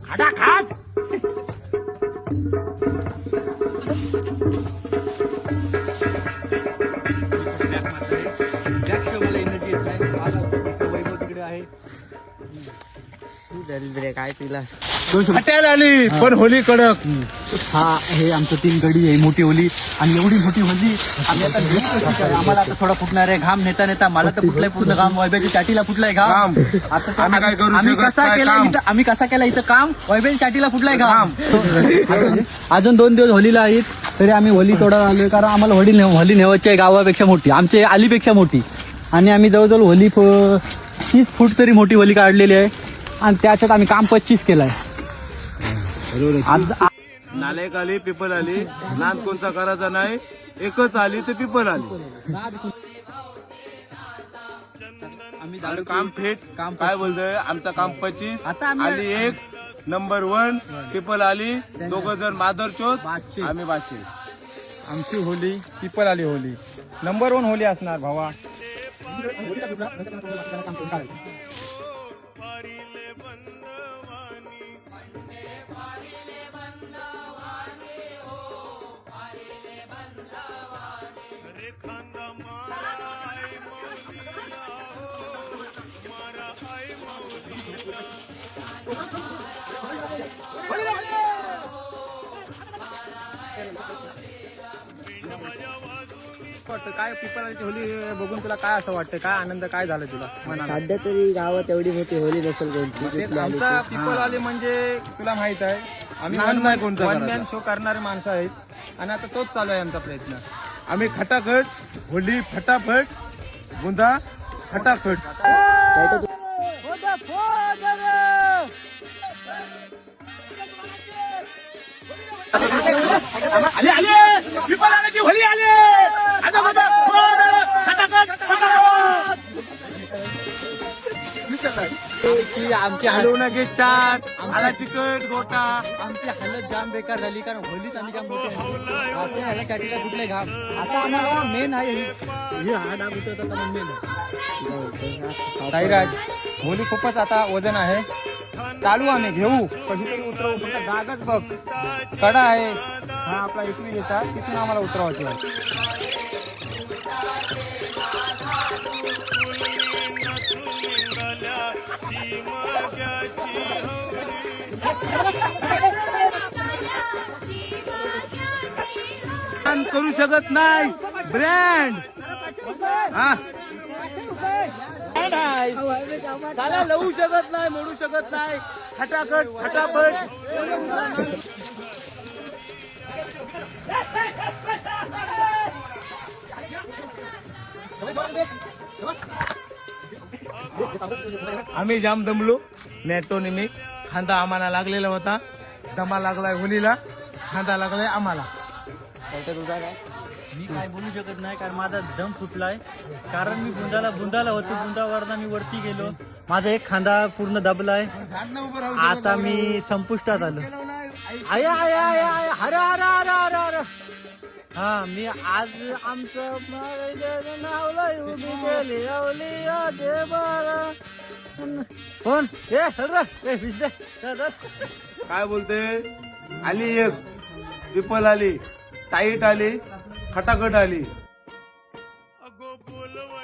खटाखट तिकडे आहे काय पिला हटायला आली पण होली कडक. हा हे आमचं 3 गडी आहे मोठी होली आणि एवढी मोठी होली आम्ही आता आम्हाला आता थोडा फुटणार आहे घाम नेता नेता मला तर फुटलाय पूर्ण घाम वैभवच्या चाटीला फुटलाय घाम. आता आम्ही काय करू आम्ही शकत कसा काय केला काम? इथं आम्ही कसा केला इथं काम वैभवच्या चाटीला फुटलाय घाम. अजून 2 दिवस होलीला आहेत तरी आम्ही होली तोडा आलोय कारण आम्हाला होली नेवायची आहे गावापेक्षा मोठी आमच्या आलीपेक्षा मोठी आणि आम्ही जवळजवळ होली 30 फूट तरी मोठी होली काढलेली आहे आणि त्याच्यात आम्ही काम 25 केलंय. नालायक आली पिपल आली नाद कोणचा करायचा नाही एकच आली तर पिपल आली. आम्ही काम फेट काम काय बोलतोय आमचं काम 25 आता आम्ही- आली 1 नंबर 1 पिपल आली 2 जण मादरचोत आम्ही बाशी. आमची होली पिपल आली होली नंबर 1 होली असणार भावा. काय पिपलाची होली बघून तुला काय असं वाटतं काय आनंद काय झाला तुला मनाला? सध्या तरी गावात एवढी मोठी होली नसेल कोणती तेच कुठली आली आमचा पिपल आली म्हणजे तुला माहित आहे आम्ही नाद नाही कोणता वन करायचा. मॅन शो करणारे माणसं आहेत आणि आता तोच चालू आहे आमचा प्रयत्न. आम्ही खटाखट होली फटाफट गुंदा खटाखट. ती. आली आली पिपल आली होली आली आता बघा खटाखट आमची हलवण्याचे चाट आला चिकट गोटा. आमची हालत जाम बेकार झाली कारण होलीच आम्ही जाम मोठे ह्याला चाटीला कुठले घाम. आता आम्हाला मेन आहे हे हा डाग उतरत आता मेन साईराज होली खूपच आता वजन आहे चालू आम्ही घेऊ कधीतरी उतरवू फक्त डागच बघ कडा आहे हा आपला इथून येतात तिथून आम्हाला उतरवायची आहे. करू शकत नाही ब्रँड हा साला लवू शकत नाही मोडू शकत नाही खटाखट फटाफट. आम्ही जाम दमलो नेटो निमित्त खांदा आम्हाला लागलेला होता दमा लागलाय होलीला खांदा लागलाय आम्हाला. मी काय बोलू शकत नाही कारण माझा दम फुटलाय कारण मी बुंदाला होतो बुंदावरनं मी वरती गेलो माझा एक खांदा पूर्ण दबलाय आता मी संपुष्टात आलो. आया आया आया आया हर हर हर हर हर हा मी आज आमचं नावला उभी गेली आवली देवाला कोण ए विसरे काय बोलते आली एक पिपल आली टाईट आली खटाखट आली